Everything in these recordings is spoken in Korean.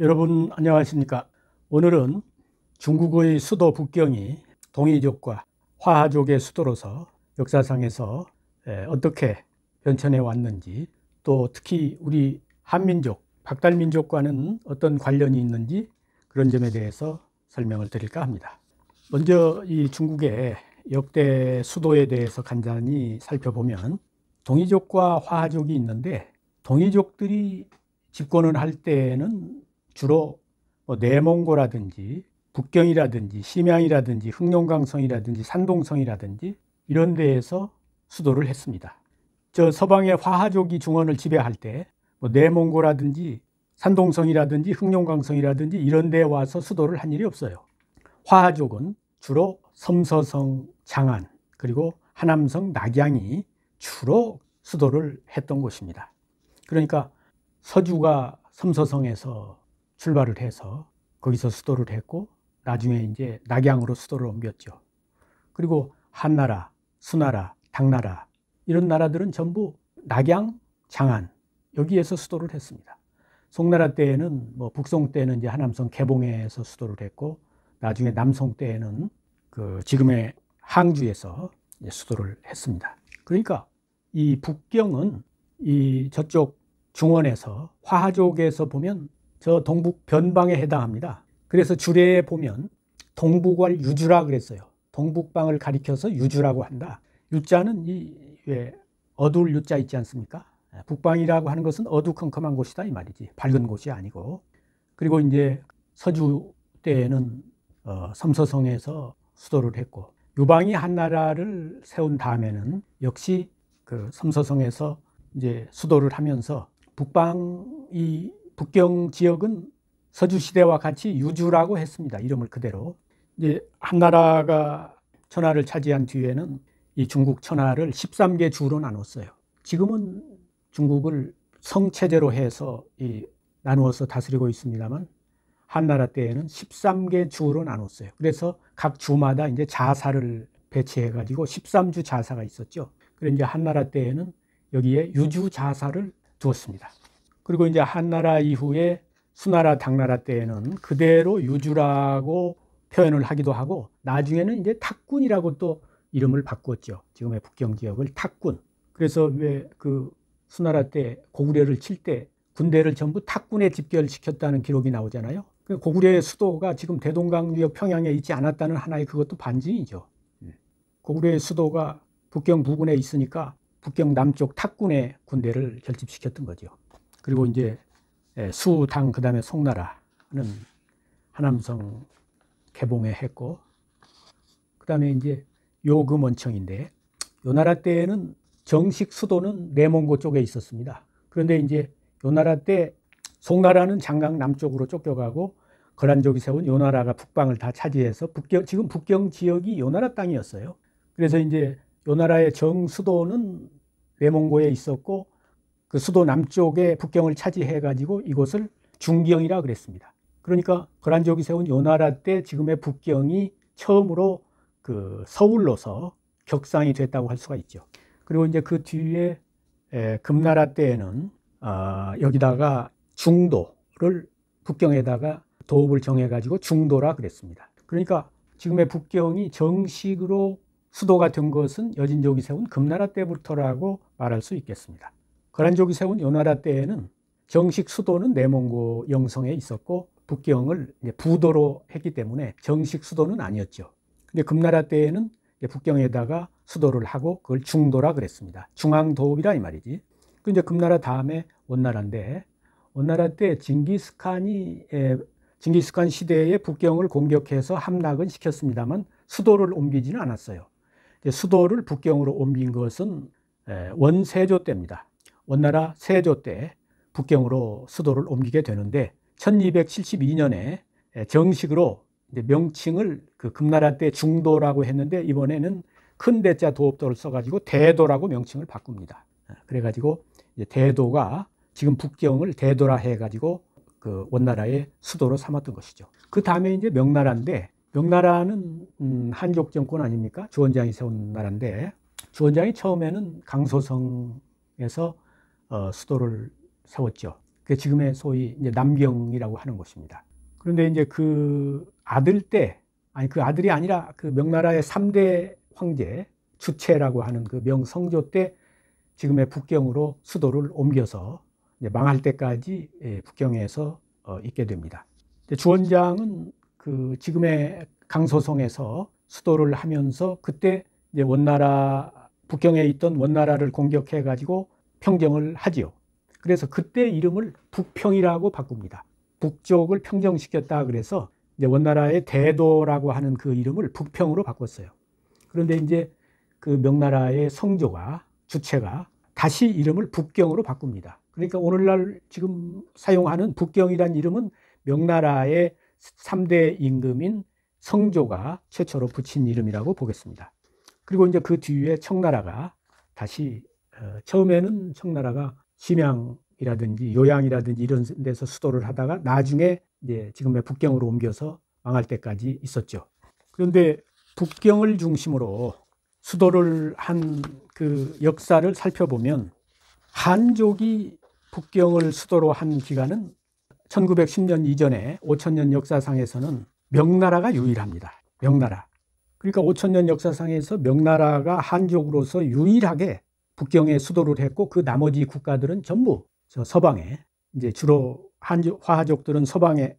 여러분 안녕하십니까? 오늘은 중국의 수도 북경이 동이족과 화하족의 수도로서 역사상에서 어떻게 변천해 왔는지, 또 특히 우리 한민족, 박달민족과는 어떤 관련이 있는지 그런 점에 대해서 설명을 드릴까 합니다. 먼저 이 중국의 역대 수도에 대해서 간단히 살펴보면 동이족과 화하족이 있는데, 동이족들이 집권을 할 때에는 주로 내몽고라든지 북경이라든지 심양이라든지 흑룡강성이라든지 산동성이라든지 이런 데에서 수도를 했습니다. 저 서방의 화하족이 중원을 지배할 때 내몽고라든지 산동성이라든지 흑룡강성이라든지 이런 데 와서 수도를 한 일이 없어요. 화하족은 주로 섬서성, 장안, 그리고 하남성, 낙양이 주로 수도를 했던 곳입니다. 그러니까 서주가 섬서성에서 출발을 해서 거기서 수도를 했고, 나중에 이제 낙양으로 수도를 옮겼죠. 그리고 한나라, 수나라, 당나라 이런 나라들은 전부 낙양, 장안 여기에서 수도를 했습니다. 송나라 때에는 북송 때는 이제 하남성 개봉에서 수도를 했고, 나중에 남송 때에는 지금의 항주에서 수도를 했습니다. 그러니까 이 북경은 이 저쪽 중원에서 화하족에서 보면 저 동북 변방에 해당합니다. 그래서 주례에 보면 동북왈 유주라 그랬어요. 동북방을 가리켜서 유주라고 한다. 유자는 왜 어두울 유자 있지 않습니까? 북방이라고 하는 것은 어두컴컴한 곳이다 이 말이지, 밝은 곳이 아니고. 그리고 이제 서주 때에는 섬서성에서 수도를 했고, 유방이 한나라를 세운 다음에는 역시 그 섬서성에서 이제 수도를 하면서 북경 지역은 서주 시대와 같이 유주라고 했습니다. 이름을 그대로. 이제 한나라가 천하를 차지한 뒤에는 이 중국 천하를 13개 주로 나눴어요. 지금은 중국을 성체제로 해서 나누어서 다스리고 있습니다만, 한나라 때에는 13개 주로 나눴어요. 그래서 각 주마다 이제 자사를 배치해 가지고 13주 자사가 있었죠. 그래서 이제 한나라 때에는 여기에 유주 자사를 두었습니다. 그리고 이제 한나라 이후에 수나라, 당나라 때에는 그대로 유주라고 표현을 하기도 하고, 나중에는 이제 탁군이라고 또 이름을 바꿨죠. 지금의 북경 지역을 탁군. 그래서 왜 수나라 때 고구려를 칠 때 군대를 전부 탁군에 집결시켰다는 기록이 나오잖아요. 고구려의 수도가 지금 대동강유역 평양에 있지 않았다는 하나의 그것도 반증이죠. 고구려의 수도가 북경 부근에 있으니까 북경 남쪽 탁군에 군대를 결집시켰던 거죠. 그리고 이제 수, 당, 그 다음에 송나라는 하남성 개봉에 했고, 그 다음에 이제 요금원청인데, 요 나라 때에는 정식 수도는 내몽고 쪽에 있었습니다. 그런데 이제 요 나라 때 송나라는 장강 남쪽으로 쫓겨가고, 거란족이 세운 요 나라가 북방을 다 차지해서 지금 북경 지역이 요 나라 땅이었어요. 그래서 이제 요 나라의 정수도는 내몽고에 있었고, 그 수도 남쪽에 북경을 차지해 가지고 이곳을 중경이라 그랬습니다. 그러니까 거란족이 세운 요 나라 때 지금의 북경이 처음으로 서울로서 격상이 됐다고 할 수가 있죠. 그리고 이제 그 뒤에 금나라 때에는 여기다가 중도를 북경에다가 도읍을 정해 가지고 중도라 그랬습니다. 그러니까 지금의 북경이 정식으로 수도가 된 것은 여진족이 세운 금나라 때부터라고 말할 수 있겠습니다. 거란족이 세운 요 나라 때에는 정식 수도는 내몽고 영성에 있었고, 북경을 이제 부도로 했기 때문에 정식 수도는 아니었죠. 근데 금나라 때에는 북경에다가 수도를 하고 그걸 중도라 그랬습니다. 중앙도읍이라 이 말이지. 그 이제 금나라 다음에 원나라인데, 원나라 때 징기스칸 시대에 북경을 공격해서 함락은 시켰습니다만 수도를 옮기지는 않았어요. 수도를 북경으로 옮긴 것은 원세조 때입니다. 원나라 세조 때 북경으로 수도를 옮기게 되는데, 1272년에 정식으로 명칭을 금나라 때 중도라고 했는데, 이번에는 큰 대자 도읍도를 써가지고 대도라고 명칭을 바꿉니다. 그래가지고 대도가 지금 북경을 대도라 해가지고 원나라의 수도로 삼았던 것이죠. 그 다음에 이제 명나라인데, 명나라는 한족 정권 아닙니까? 주원장이 세운 나라인데, 주원장이 처음에는 강소성에서 수도를 세웠죠. 그 지금의 소위 이제 남경이라고 하는 곳입니다. 그런데 이제 그 아들 때, 아니 그 아들이 아니라 그 명나라의 3대 황제 주체라고 하는 그 명성조 때 지금의 북경으로 수도를 옮겨서 이제 망할 때까지 북경에서 있게 됩니다. 주원장은 그 지금의 강소송에서 수도를 하면서 그때 이제 원나라, 북경에 있던 원나라를 공격해 가지고 평정을 하지요. 그래서 그때 이름을 북평이라고 바꿉니다. 북쪽을 평정시켰다 그래서 이제 원나라의 대도라고 하는 그 이름을 북평으로 바꿨어요. 그런데 이제 그 명나라의 성조가, 주체가 다시 이름을 북경으로 바꿉니다. 그러니까 오늘날 지금 사용하는 북경이란 이름은 명나라의 3대 임금인 성조가 최초로 붙인 이름이라고 보겠습니다. 그리고 이제 그 뒤에 청나라가 다시 처음에는 청나라가 심양이라든지 요양이라든지 이런 데서 수도를 하다가 나중에 이제 지금의 북경으로 옮겨서 망할 때까지 있었죠. 그런데 북경을 중심으로 수도를 한 그 역사를 살펴보면 한족이 북경을 수도로 한 기간은 1910년 이전에 5000년 역사상에서는 명나라가 유일합니다. 명나라. 그러니까 5000년 역사상에서 명나라가 한족으로서 유일하게 북경에 수도를 했고 그 나머지 국가들은 전부 저 서방에 이제 주로 화하족들은 서방에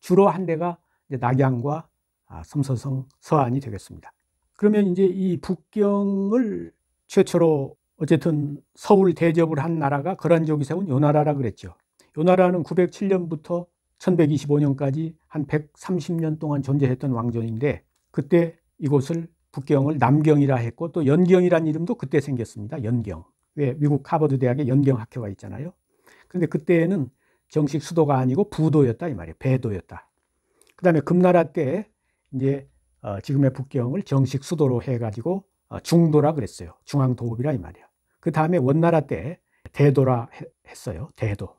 주로 한 데가 이제 낙양과 섬서성, 서안이 되겠습니다. 그러면 이제 이 북경을 최초로 어쨌든 서울 대접을 한 나라가 거란족이 세운 요나라라 그랬죠. 요나라는 907년부터 1125년까지 한 130년 동안 존재했던 왕조인데 그때 이곳을 북경을 남경이라 했고 또 연경이라는 이름도 그때 생겼습니다. 연경. 왜 미국 하버드 대학에 연경 학교가 있잖아요. 그런데 그때는 정식 수도가 아니고 부도였다 이 말이에요. 배도였다. 그다음에 금나라 때 이제 지금의 북경을 정식 수도로 해가지고 중도라 그랬어요. 중앙도읍이라 이 말이에요. 그 다음에 원나라 때 대도라 했어요. 대도.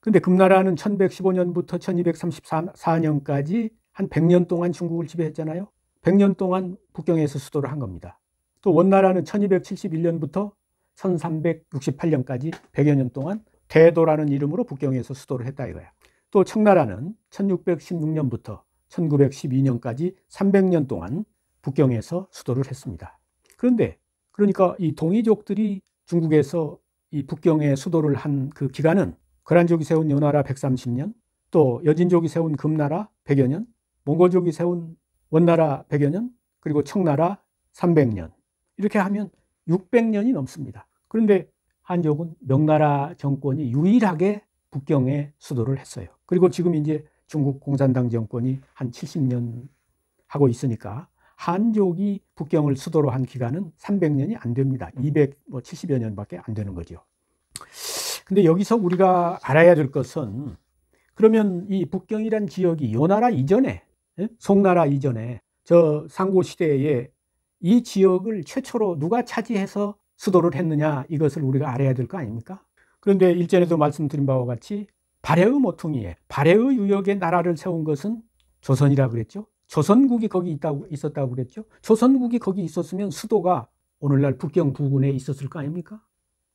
근데 금나라는 1115년부터 1234년까지 한 100년 동안 중국을 지배했잖아요. 100년 동안 북경에서 수도를 한 겁니다. 또 원나라는 1271년부터 1368년까지 100여 년 동안 대도라는 이름으로 북경에서 수도를 했다 이거야. 또 청나라는 1616년부터 1912년까지 300년 동안 북경에서 수도를 했습니다. 그런데 그러니까 이 동이족들이 중국에서 이 북경에 수도를 한 그 기간은 거란족이 세운 요나라 130년, 또 여진족이 세운 금나라 100여 년, 몽골족이 세운 원나라 100여 년, 그리고 청나라 300년. 이렇게 하면 600년이 넘습니다. 그런데 한족은 명나라 정권이 유일하게 북경에 수도를 했어요. 그리고 지금 이제 중국 공산당 정권이 한 70년 하고 있으니까 한족이 북경을 수도로 한 기간은 300년이 안 됩니다. 270여 년밖에 안 되는 거죠. 근데 여기서 우리가 알아야 될 것은 그러면 이 북경이란 지역이 요나라 이전에, 송나라 이전에 저 상고시대에 이 지역을 최초로 누가 차지해서 수도를 했느냐 이것을 우리가 알아야 될 거 아닙니까? 그런데 일전에도 말씀드린 바와 같이 발해의 모퉁이에 발해의 유역에 나라를 세운 것은 조선이라 그랬죠. 조선국이 거기 있었다고 그랬죠. 조선국이 거기 있었으면 수도가 오늘날 북경 부근에 있었을 거 아닙니까?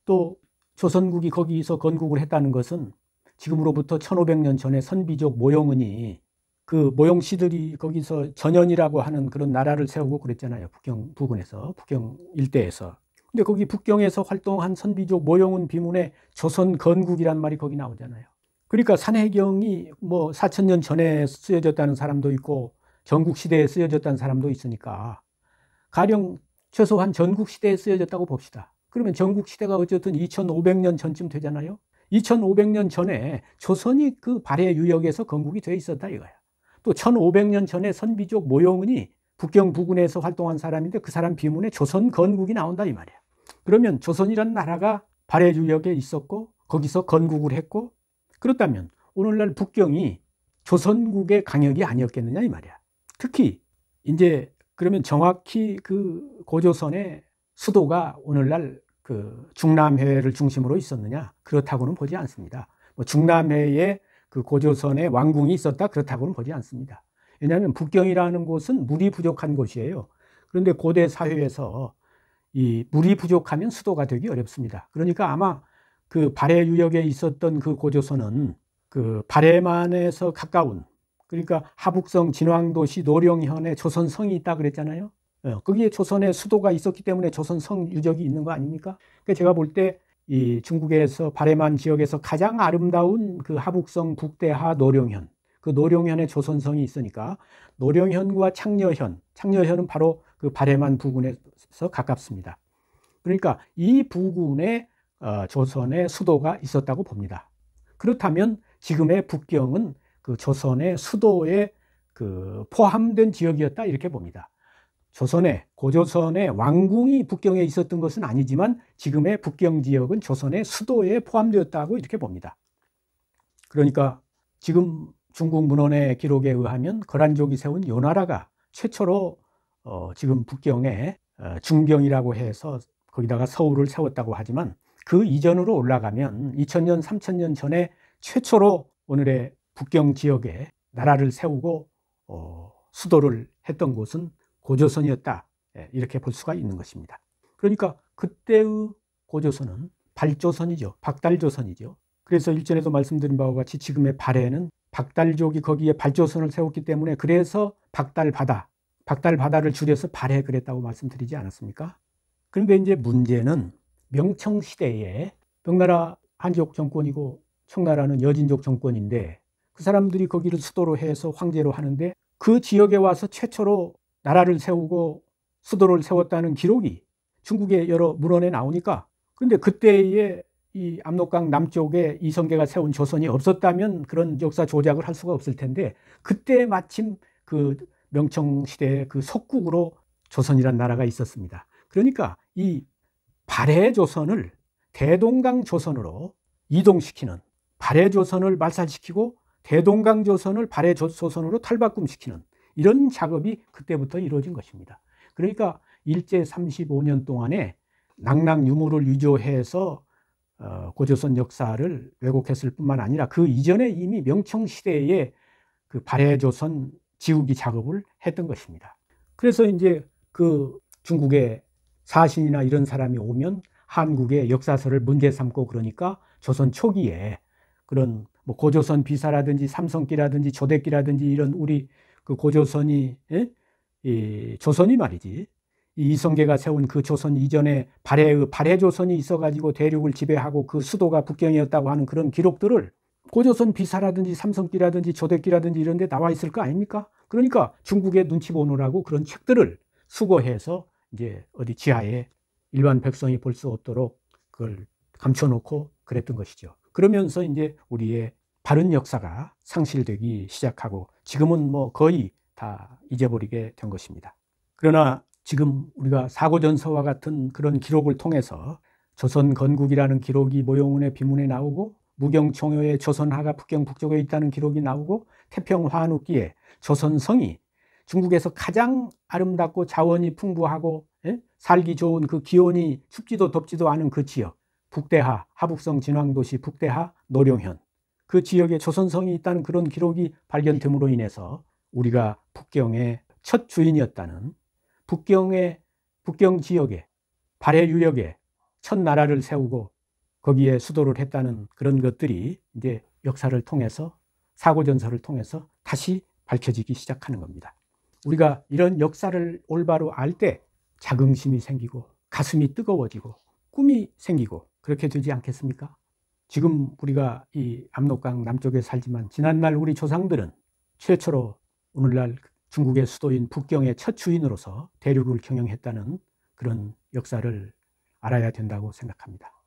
또 조선국이 거기서 건국을 했다는 것은 지금으로부터 1500년 전에 선비족 모용은이 그 모용씨들이 거기서 전연이라고 하는 그런 나라를 세우고 그랬잖아요. 북경 부근에서, 북경 일대에서. 근데 거기 북경에서 활동한 선비족 모용은 비문에 조선 건국이란 말이 거기 나오잖아요. 그러니까 산해경이 뭐 4000년 전에 쓰여졌다는 사람도 있고 전국시대에 쓰여졌다는 사람도 있으니까 가령 최소한 전국시대에 쓰여졌다고 봅시다. 그러면 전국시대가 어쨌든 2500년 전쯤 되잖아요. 2500년 전에 조선이 그 발해 유역에서 건국이 돼 있었다 이거야. 또 1500년 전에 선비족 모용은이 북경 부근에서 활동한 사람인데 그 사람 비문에 조선 건국이 나온다 이 말이야. 그러면 조선이란 나라가 발해 유역에 있었고 거기서 건국을 했고 그렇다면 오늘날 북경이 조선국의 강역이 아니었겠느냐 이 말이야. 특히 이제 그러면 정확히 그 고조선의 수도가 오늘날 그 중남해를 중심으로 있었느냐? 그렇다고는 보지 않습니다. 뭐 중남해에 그 고조선의 왕궁이 있었다? 그렇다고는 보지 않습니다. 왜냐하면 북경이라는 곳은 물이 부족한 곳이에요. 그런데 고대 사회에서 이 물이 부족하면 수도가 되기 어렵습니다. 그러니까 아마 그 발해 유역에 있었던 그 고조선은 그 발해만에서 가까운, 그러니까 하북성 진왕도시 노령현에 조선성이 있다 그랬잖아요. 거기에 조선의 수도가 있었기 때문에 조선성 유적이 있는 거 아닙니까? 그러니까 제가 볼 때 이 중국에서 발해만 지역에서 가장 아름다운 그 하북성 북대하 노령현, 그 노령현에 조선성이 있으니까 노령현과 창녀현은 바로 그 발해만 부근에서 가깝습니다. 그러니까 이 부근에 조선의 수도가 있었다고 봅니다. 그렇다면 지금의 북경은 그 조선의 수도에 그 포함된 지역이었다 이렇게 봅니다. 고조선의 왕궁이 북경에 있었던 것은 아니지만 지금의 북경 지역은 조선의 수도에 포함되었다고 이렇게 봅니다. 그러니까 지금 중국 문헌의 기록에 의하면 거란족이 세운 요나라가 최초로 지금 북경에 중경이라고 해서 거기다가 서울을 세웠다고 하지만 그 이전으로 올라가면 2000년, 3000년 전에 최초로 오늘의 북경 지역에 나라를 세우고 수도를 했던 곳은 고조선이었다, 이렇게 볼 수가 있는 것입니다. 그러니까 그때의 고조선은 발조선이죠. 박달조선이죠. 그래서 일전에도 말씀드린 바와 같이 지금의 발해는 박달족이 거기에 발조선을 세웠기 때문에 그래서 박달바다를 줄여서 발해 그랬다고 말씀드리지 않았습니까? 그런데 이제 문제는 명청시대에 명나라 한족 정권이고 청나라는 여진족 정권인데 그 사람들이 거기를 수도로 해서 황제로 하는데 그 지역에 와서 최초로 나라를 세우고 수도를 세웠다는 기록이 중국의 여러 문헌에 나오니까, 근데 그때에 이 압록강 남쪽에 이성계가 세운 조선이 없었다면 그런 역사 조작을 할 수가 없을 텐데 그때 마침 그 명청시대의 그 속국으로 조선이란 나라가 있었습니다. 그러니까 이 발해조선을 대동강조선으로 이동시키는, 발해조선을 말살시키고 대동강조선을 발해조선으로 탈바꿈시키는 이런 작업이 그때부터 이루어진 것입니다. 그러니까 일제 35년 동안에 낭낭유무를 위조해서 고조선 역사를 왜곡했을 뿐만 아니라 그 이전에 이미 명청시대에 그 발해조선 지우기 작업을 했던 것입니다. 그래서 이제 그 중국의 사신이나 이런 사람이 오면 한국의 역사서를 문제 삼고 그러니까 조선 초기에 그런 뭐 고조선 비사라든지 삼성기라든지 조대기라든지 이런 우리 그 고조선이, 이 조선이 말이지, 이 이성계가 세운 그 조선 이전에 발해조선이 있어가지고 대륙을 지배하고 그 수도가 북경이었다고 하는 그런 기록들을 고조선 비사라든지 삼성기라든지 조대기라든지 이런 데 나와 있을 거 아닙니까? 그러니까 중국의 눈치 보느라고 그런 책들을 수거해서 이제 어디 지하에 일반 백성이 볼 수 없도록 그걸 감춰놓고 그랬던 것이죠. 그러면서 이제 우리의 바른 역사가 상실되기 시작하고 지금은 뭐 거의 다 잊어버리게 된 것입니다. 그러나 지금 우리가 사고전서와 같은 그런 기록을 통해서 조선 건국이라는 기록이 모용운의 비문에 나오고 무경총효의 조선하가 북경 북쪽에 있다는 기록이 나오고 태평화환후기에 조선성이 중국에서 가장 아름답고 자원이 풍부하고 살기 좋은 그 기온이 춥지도 덥지도 않은 그 지역, 북대하, 하북성 진왕도시 북대하 노령현, 그 지역에 조선성이 있다는 그런 기록이 발견됨으로 인해서 우리가 북경의 첫 주인이었다는, 북경 지역에 발해 유역에 첫 나라를 세우고 거기에 수도를 했다는 그런 것들이 이제 역사를 통해서, 사고전서를 통해서 다시 밝혀지기 시작하는 겁니다. 우리가 이런 역사를 올바로 알 때 자긍심이 생기고 가슴이 뜨거워지고 꿈이 생기고 그렇게 되지 않겠습니까? 지금 우리가 이 압록강 남쪽에 살지만 지난날 우리 조상들은 최초로 오늘날 중국의 수도인 북경의 첫 주인으로서 대륙을 경영했다는 그런 역사를 알아야 된다고 생각합니다.